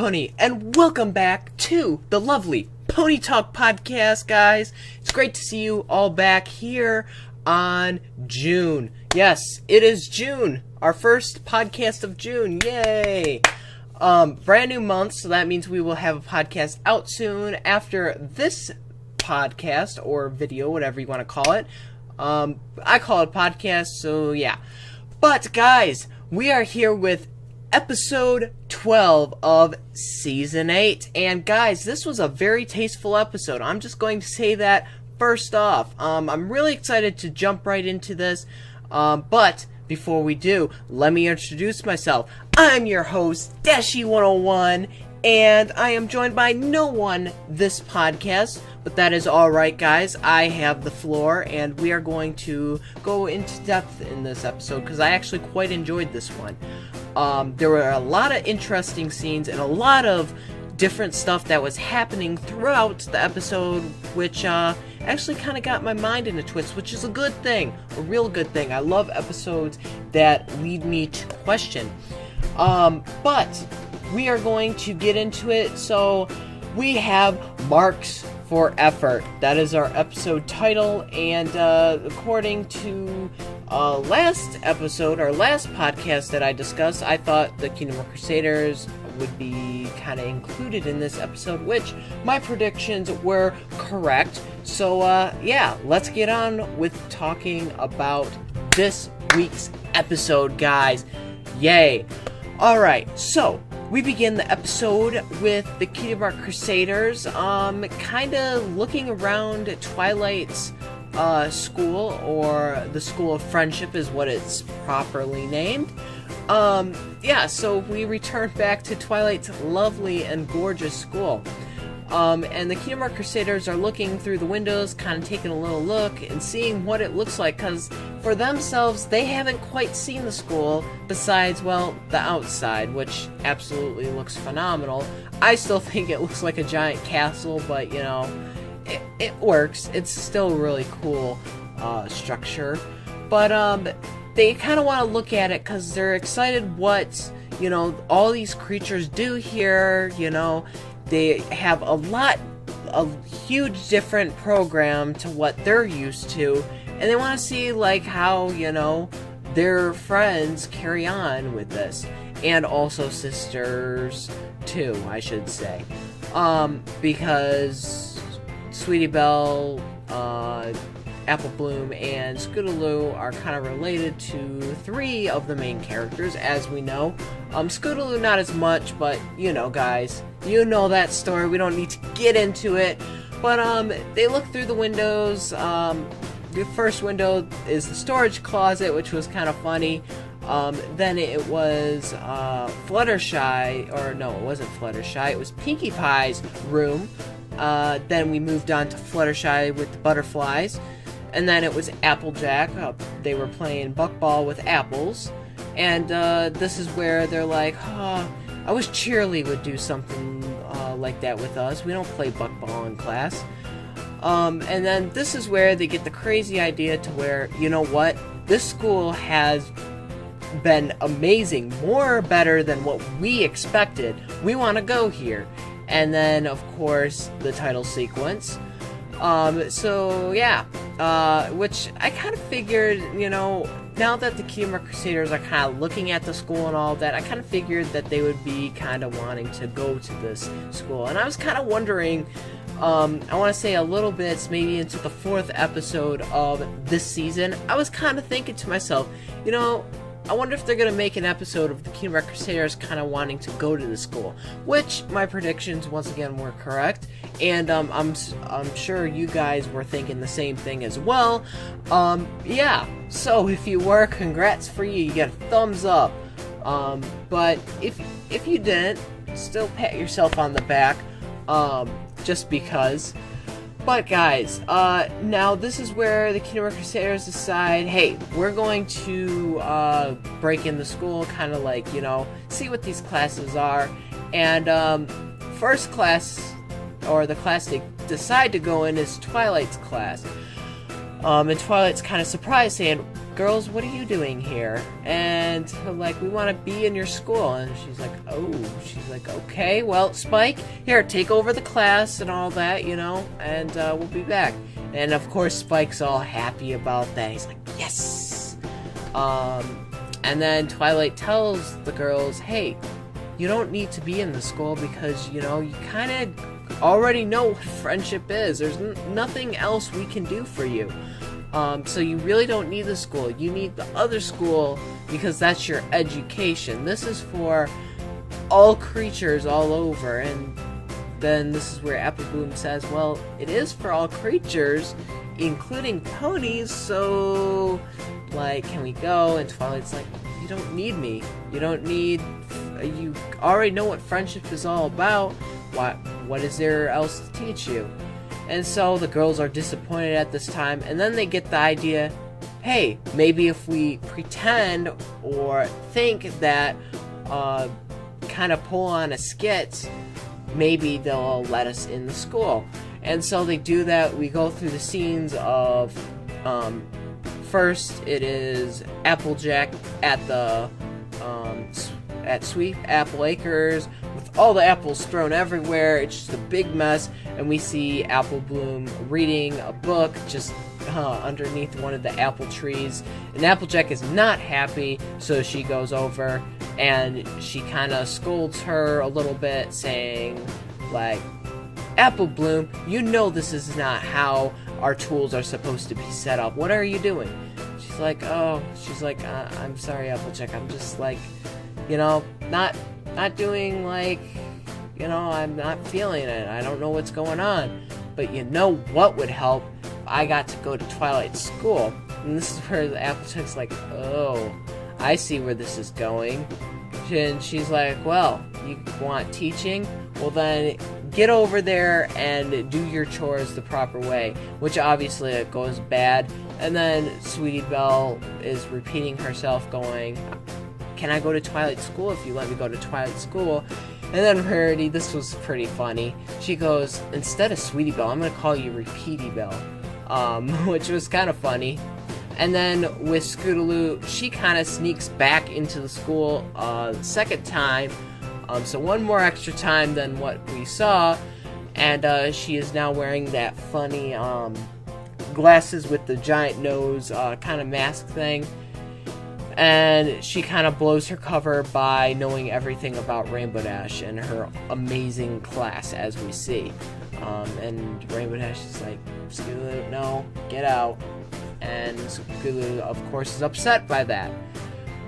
Pony, and welcome back to the lovely Pony Talk Podcast, guys. It's great to see you all back here on June. Yes, it is June, our first podcast of June. Yay! Brand new month, so that means we will have a podcast out soon after this podcast, or video, whatever you want to call it. I call it podcast, so yeah. But, guys, we are here with episode 12 of season 8. And guys, this was a very tasteful episode. I'm just going to say that first off. I'm really excited to jump right into this. But before we do, let me introduce myself. I'm your host, Dashi101, and I am joined by no one this podcast. But that is alright, guys. I have the floor, and we are going to go into depth in this episode because I actually quite enjoyed this one. There were a lot of interesting scenes and a lot of different stuff that was happening throughout the episode, which actually kind of got my mind in a twist, which is a good thing, a real good thing. I love episodes that lead me to question. But we are going to get into it. So we have Marks for Effort. That is our episode title, and according to last episode, our last podcast that I discussed, I thought the Kingdom Hearts Crusaders would be kind of included in this episode, which my predictions were correct. So yeah, let's get on with talking about this week's episode, guys. Yay. Alright, so we begin the episode with the Kingdom Hearts Crusaders, kind of looking around Twilight's school, or the School of Friendship is what it's properly named. Yeah, so we return back to Twilight's lovely and gorgeous school. And the Kingdom Hearts Crusaders are looking through the windows, kind of taking a little look and seeing what it looks like, because for themselves, they haven't quite seen the school besides, well, the outside, which absolutely looks phenomenal. I still think it looks like a giant castle, but, you know, it works. It's still a really cool structure. But they kind of want to look at it because they're excited what, you know, all these creatures do here, you know. They have a huge different program to what they're used to, and they want to see, like, how, you know, their friends carry on with this, and also sisters, too, I should say, because Sweetie Belle, Apple Bloom, and Scootaloo are kind of related to 3 of the main characters, as we know. Scootaloo not as much, but, you know, guys, you know that story, we don't need to get into it. But, they look through the windows. The first window is the storage closet, which was kind of funny. Then it was, Fluttershy, or no, it wasn't Fluttershy, it was Pinkie Pie's room. Then we moved on to Fluttershy with the butterflies. And then it was Applejack. They were playing buckball with apples. And this is where they're like, I wish Cheerilee would do something like that with us. We don't play buckball in class. And then this is where they get the crazy idea to where, you know what? This school has been amazing. Better than what we expected. We want to go here. And then, of course, the title sequence. So, yeah. Which I kind of figured, you know, now that the Kingdom Hearts Crusaders are kind of looking at the school and all that, I kind of figured that they would be kind of wanting to go to this school. And I was kind of wondering, I want to say a little bit, maybe into the 4th episode of this season, I was kind of thinking to myself, you know, I wonder if they're going to make an episode of the Kingdom Hearts Crusaders kind of wanting to go to the school, which my predictions once again were correct, and I'm sure you guys were thinking the same thing as well. Yeah, so if you were, congrats for you, you get a thumbs up. But if you didn't, still pat yourself on the back, just because. But guys, now this is where the Kingdom Hearts Crusaders decide, hey, we're going to break in the school, kind of like, you know, see what these classes are. And first class, or the class they decide to go in, is Twilight's class. And Twilight's kind of surprised, saying, girls, what are you doing here? And like, we want to be in your school. And she's like, oh, she's like, okay, well, Spike, here, take over the class and all that, and we'll be back. And of course, Spike's all happy about that. He's like, yes. And then Twilight tells the girls, hey, you don't need to be in the school because, you kind of already know what friendship is. There's nothing else we can do for you. So you really don't need the school. You need the other school because that's your education. This is for all creatures all over. And then this is where Apple Bloom says, well, it is for all creatures, including ponies, so, like, can we go? And Twilight's like, you don't need me. You already know what friendship is all about. What is there else to teach you? And so the girls are disappointed at this time, and then they get the idea, hey, maybe if we pretend or think that, kind of pull on a skit, maybe they'll let us in the school. And so they do that. We go through the scenes of, first it is Applejack at the, at Sweet Apple Acres, with all the apples thrown everywhere. It's just a big mess, and we see Apple Bloom reading a book just underneath one of the apple trees, and Applejack is not happy, so she goes over and she kind of scolds her a little bit, saying, like, Apple Bloom, you know this is not how our tools are supposed to be set up. What are you doing? She's like, I'm sorry, Applejack, I'm just like, not doing, like, I'm not feeling it. I don't know what's going on. But you know what would help? I got to go to Twilight's school. And this is where the Applejack's like, oh, I see where this is going. And she's like, well, you want teaching? Well, then get over there and do your chores the proper way. Which obviously it goes bad. And then Sweetie Belle is repeating herself, going, can I go to Twilight School if you let me go to Twilight School? And then Rarity, this was pretty funny. She goes, instead of Sweetie Belle, I'm going to call you Repeaty Belle. Which was kind of funny. And then with Scootaloo, she kind of sneaks back into the school the second time. So one more extra time than what we saw. And she is now wearing that funny glasses with the giant nose kind of mask thing. And she kind of blows her cover by knowing everything about Rainbow Dash and her amazing class, as we see. And Rainbow Dash is like, Scootaloo, no, get out. And Scootaloo, of course, is upset by that.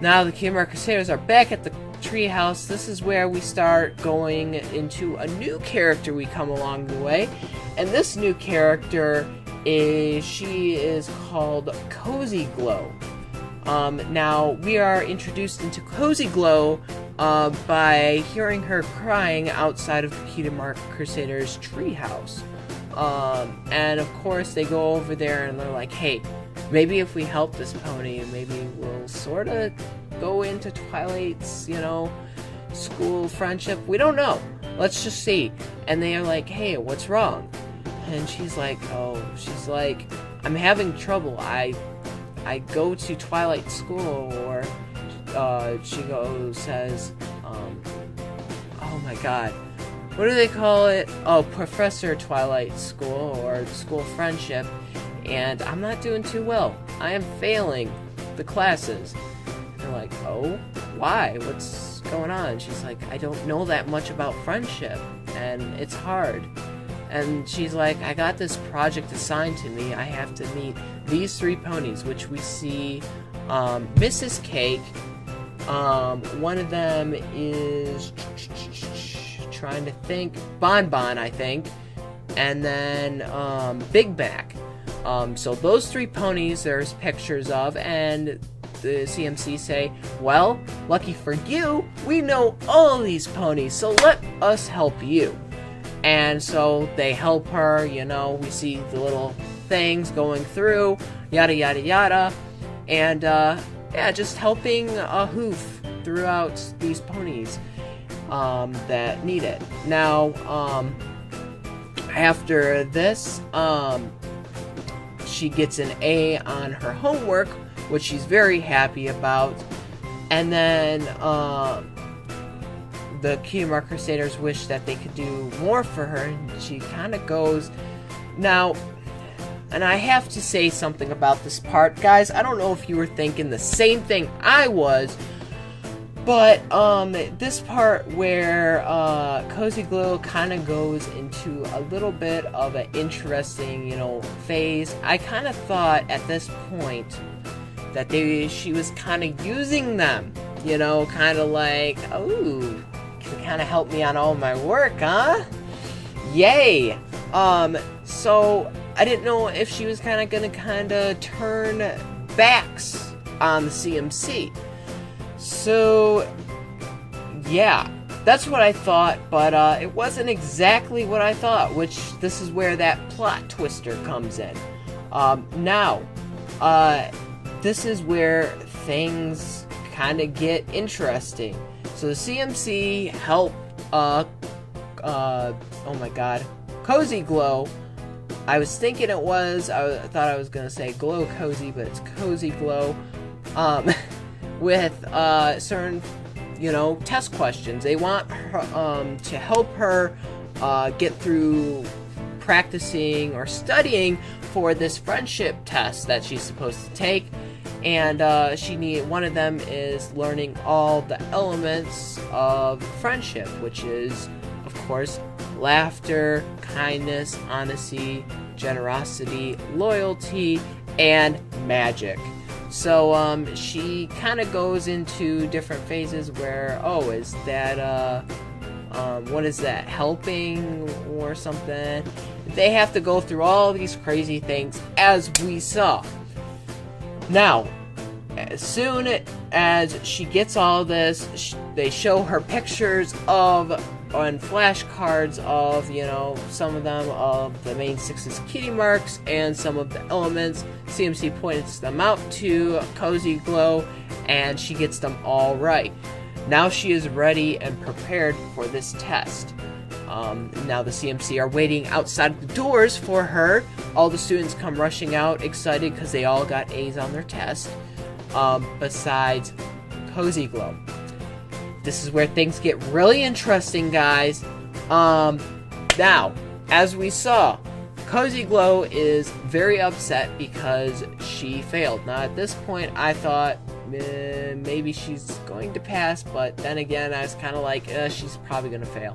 Now the Kingdom Crusaders are back at the treehouse. This is where we start going into a new character we come along the way. And this new character she is called Cozy Glow. Now, we are introduced into Cozy Glow by hearing her crying outside of the Kingdom Crusaders' treehouse. And of course, they go over there and they're like, hey, maybe if we help this pony, maybe we'll sort of go into Twilight's, school friendship. We don't know. Let's just see. And they are like, hey, what's wrong? And she's like, I'm having trouble. I go to Twilight School, or she says, oh my god, what do they call it? Oh, Professor Twilight School, or School Friendship, and I'm not doing too well. I am failing the classes. And they're like, oh, why? What's going on? She's like, I don't know that much about friendship, and it's hard. And she's like, I got this project assigned to me. I have to meet these 3 ponies, which we see Mrs. Cake. One of them is trying to think, Bonbon, I think. And then Big Mac. So those 3 ponies there's pictures of, and the CMC say, well, lucky for you, we know all these ponies, so let us help you. And so they help her, we see the little things going through, yada yada yada, and just helping Hoof throughout these ponies that need it. Now, after this, she gets an A on her homework, which she's very happy about. And then the Cutie Mark Crusaders wish that they could do more for her, and she kind of goes. Now, and I have to say something about this part, guys. I don't know if you were thinking the same thing I was, but this part where Cozy Glow kind of goes into a little bit of an interesting, phase. I kind of thought at this point that she was kind of using them, kind of like, oh, can kind of help me on all my work, huh? Yay! So I didn't know if she was kind of gonna turn backs on the CMC. So, yeah, that's what I thought, but it wasn't exactly what I thought, which this is where that plot twister comes in. Now, this is where things kind of get interesting. So the CMC help, oh my god, Cozy Glow. I was thinking I thought I was gonna say Glow Cozy, but it's Cozy Glow. With certain, test questions. They want her, to help her get through practicing or studying for this friendship test that she's supposed to take. And one of them is learning all the elements of friendship, which is, of course, laughter, kindness, honesty, generosity, loyalty, and magic. So, she kind of goes into different phases where, is that, what is that, helping or something? They have to go through all these crazy things, as we saw. Now, as soon as she gets all this, they show her pictures on flashcards of, some of them of the main 6's Cutie Marks and some of the elements. CMC points them out to Cozy Glow, and she gets them all right. Now she is ready and prepared for this test. Now the CMC are waiting outside the doors for her. All the students come rushing out, excited because they all got A's on their test, besides Cozy Glow. This is where things get really interesting, guys. Now, as we saw, Cozy Glow is very upset because she failed. Now, at this point, I thought maybe she's going to pass, but then again, I was kind of like, she's probably going to fail.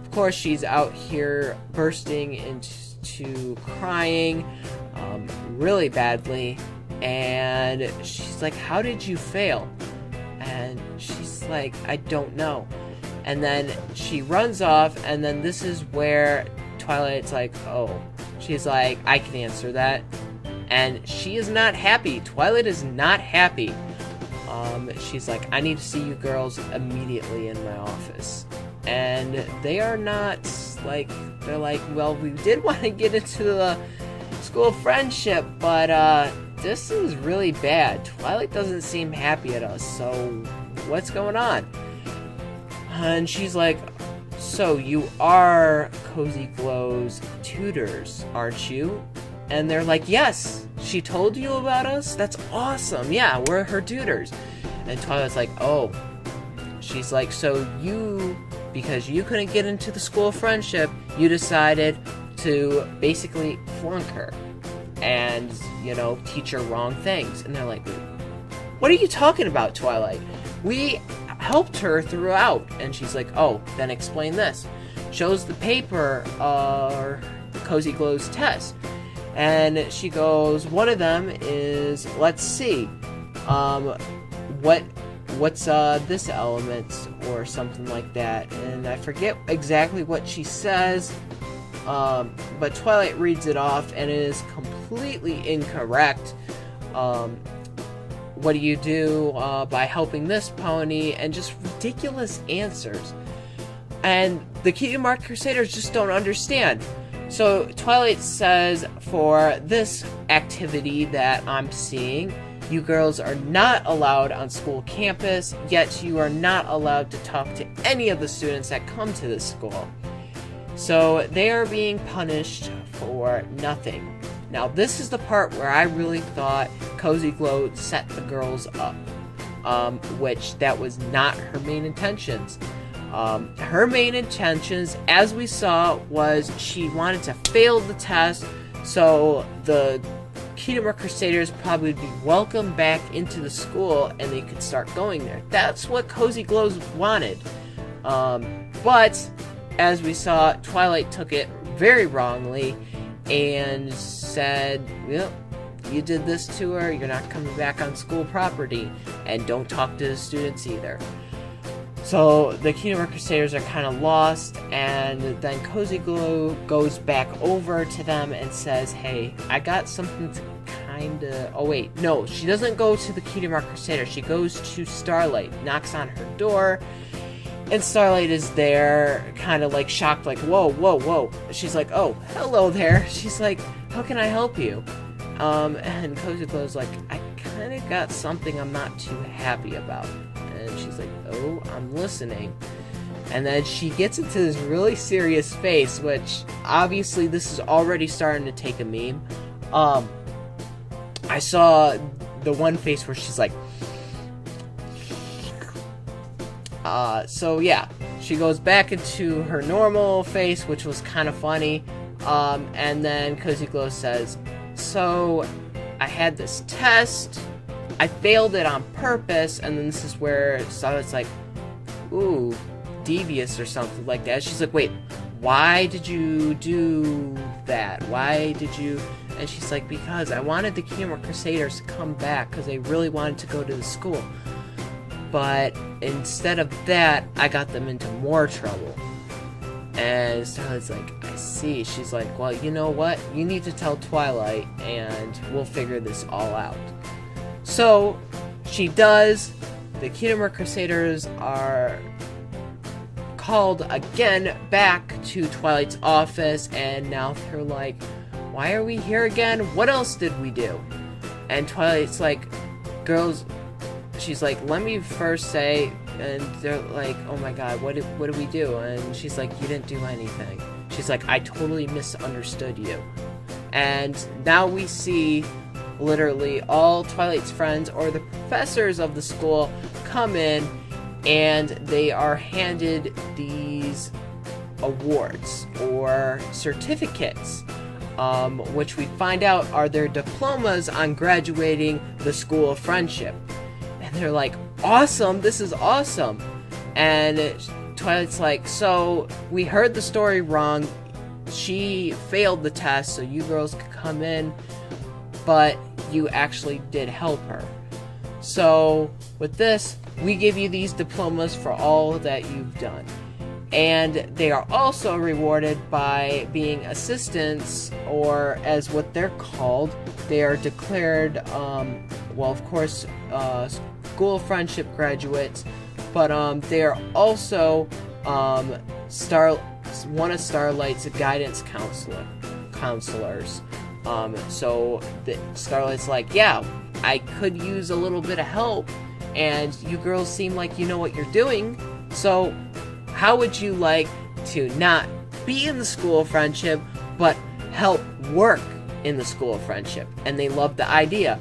Of course, she's out here bursting into crying really badly, and she's like, how did you fail? And she's like, I don't know. And then she runs off, and then this is where Twilight's like, oh. She's like, I can answer that. And she is not happy. Twilight is not happy. She's like, I need to see you girls immediately in my office. And they are not, they're like, well, we did want to get into the school friendship, but, this is really bad. Twilight doesn't seem happy at us, so what's going on? And she's like, so you are Cozy Glow's tutors, aren't you? And they're like, yes, she told you about us? That's awesome. Yeah, we're her tutors. And Twilight's like, oh. She's like, so because you couldn't get into the school friendship, you decided to basically flunk her and, teach her wrong things. And they're like, what are you talking about, Twilight? We helped her throughout. And she's like, oh, then explain this. Shows the paper, Cozy Glow's test. And she goes, one of them is, let's see, what's this element, or something like that. And I forget exactly what she says, but Twilight reads it off, and it is completely incorrect. What do you do by helping this pony? And just ridiculous answers. And the Cutie Mark Crusaders just don't understand. So Twilight says, for this activity that I'm seeing, you girls are not allowed on school campus, yet you are not allowed to talk to any of the students that come to this school. So they are being punished for nothing. Now, this is the part where I really thought Cozy Glow set the girls up, which that was not her main intentions. Her main intentions, as we saw, was she wanted to fail the test so the Kingdom Crusaders probably would be welcomed back into the school and they could start going there. That's what Cozy Glows wanted. But, as we saw, Twilight took it very wrongly and said, yep, you did this to her, you're not coming back on school property, and don't talk to the students either. So the Kingdom Crusaders are kind of lost, and then Cozy Glow goes back over to them and says, hey, I got something to kinda... Oh wait, no, she doesn't go to the Kingdom Crusaders, she goes to Starlight, knocks on her door, and Starlight is there, kind of like shocked, like, whoa, whoa, whoa. She's like, oh, hello there. She's like, how can I help you? And Cozy Glow's like, I kind of got something I'm not too happy about. And she's like, oh, I'm listening. And then she gets into this really serious face, which, obviously, this is already starting to take a meme. I saw the one face where she's like, so yeah, she goes back into her normal face, which was kind of funny, and then Cozy Glow says, so, I had this test, I failed it on purpose, and then this is where Starlight's like, ooh, devious or something like that. She's like, wait, why did you do that? Why did you... And she's like, because I wanted the Kingdom Crusaders to come back, because they really wanted to go to the school. But instead of that, I got them into more trouble. And Starlight's like, I see. She's like, well, you know what? You need to tell Twilight, and we'll figure this all out. So, she does. The Kingdom Crusaders are called again back to Twilight's office, and now they're like, why are we here again? What else did we do? And Twilight's like, girls... She's like, let me first say, and they're like, oh my god, what did we do? And she's like, you didn't do anything. She's like, I totally misunderstood you. And now we see, literally, all Twilight's friends, or the professors of the school, come in, and they are handed these awards, or certificates, which we find out are their diplomas on graduating the School of Friendship. And they're like, awesome, this is awesome. And Twilight's like, so, we heard the story wrong. She failed the test, so you girls could come in, but you actually did help her. So, with this, we give you these diplomas for all that you've done. And they are also rewarded by being assistants, or as what they're called, they are declared, well, of course, School of Friendship graduates, but they are also one of Starlight's guidance counselors. So Starlight's like, yeah, I could use a little bit of help, and you girls seem like you know what you're doing, so how would you like to not be in the School of Friendship, but help work in the School of Friendship? And they love the idea.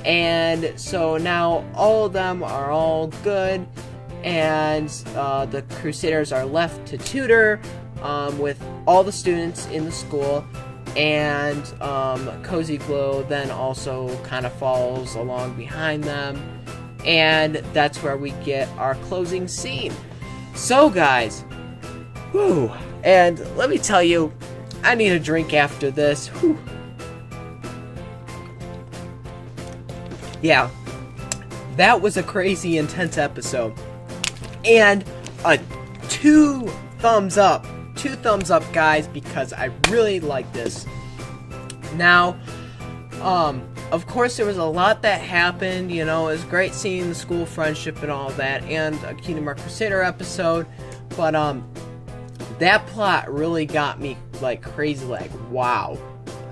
And so now all of them are all good, and the Crusaders are left to tutor with all the students in the school, and Cozy Glow then also kind of follows along behind them, and that's where we get our closing scene. So guys, whew, and let me tell you, I need a drink after this. Whew. Yeah, that was a crazy intense episode, and a 2 thumbs up, guys, because I really like this. Now, of course there was a lot that happened, you know, it was great seeing the School of Friendship and all that, and a Kingdom Crusader episode, but, that plot really got me, like, crazy, like, wow.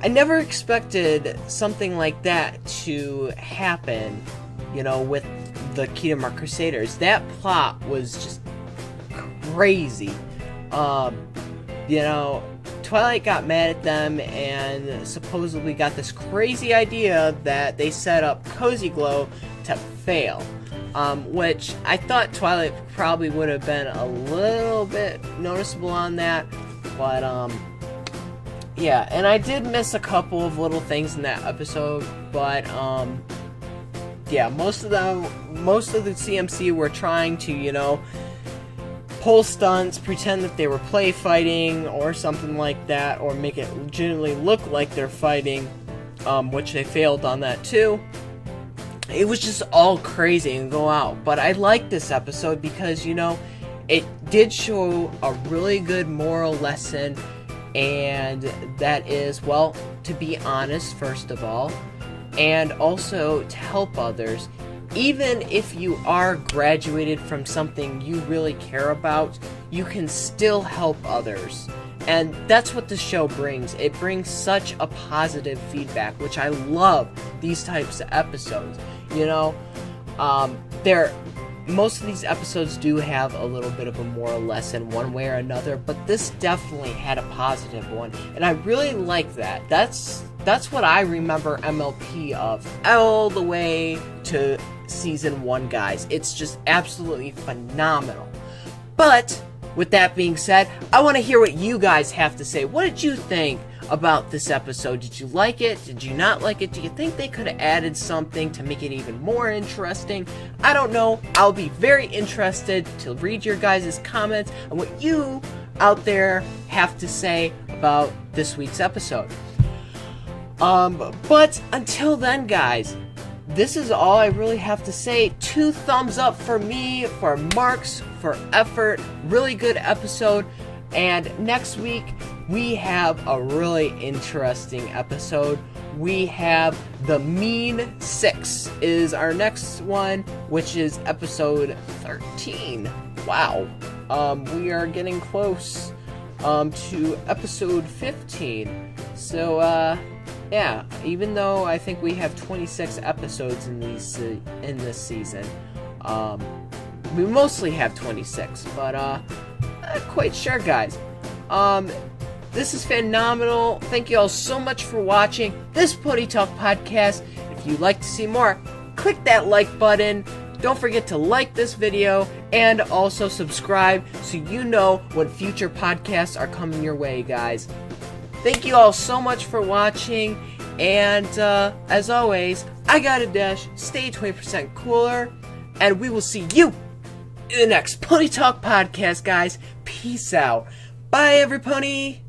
I never expected something like that to happen, you know, with the Kingdom Crusaders. That plot was just crazy. You know, Twilight got mad at them and supposedly got this crazy idea that they set up Cozy Glow to fail. Which I thought Twilight probably would have been a little bit noticeable on that, but yeah, and I did miss a couple of little things in that episode, but yeah, most of the CMC were trying to, you know, pull stunts, pretend that they were play fighting or something like that, or make it legitimately look like they're fighting, which they failed on that too. It was just all crazy and go out. But I liked this episode because, you know, it did show a really good moral lesson, and that is, well, to be honest, first of all, and also to help others. Even if you are graduated from something you really care about, you can still help others. And that's what the show brings. It brings such a positive feedback, which I love these types of episodes. You know, most of these episodes do have a little bit of a moral lesson one way or another, but this definitely had a positive one, and I really like that. That's what I remember MLP of all the way to season 1, guys. It's just absolutely phenomenal. But with that being said, I want to hear what you guys have to say. What did you think about this episode? Did you like it? Did you not like it? Do you think they could have added something to make it even more interesting? I don't know. I'll be very interested to read your guys' comments and what you out there have to say about this week's episode. But until then, guys, this is all I really have to say. 2 thumbs up for me, for Marks, for effort. Really good episode. And next week, we have a really interesting episode. We have The Mean Six is our next one, which is episode 13. Wow. We are getting close to episode 15. So, yeah, even though I think we have 26 episodes in this season, we mostly have 26, but not quite sure, guys. This is phenomenal. Thank you all so much for watching this Pony Talk podcast. If you'd like to see more, click that like button. Don't forget to like this video and also subscribe so you know when future podcasts are coming your way, guys. Thank you all so much for watching, and as always, I gotta dash, stay 20% cooler, and we will see you in the next Pony Talk podcast, guys. Peace out. Bye, every pony.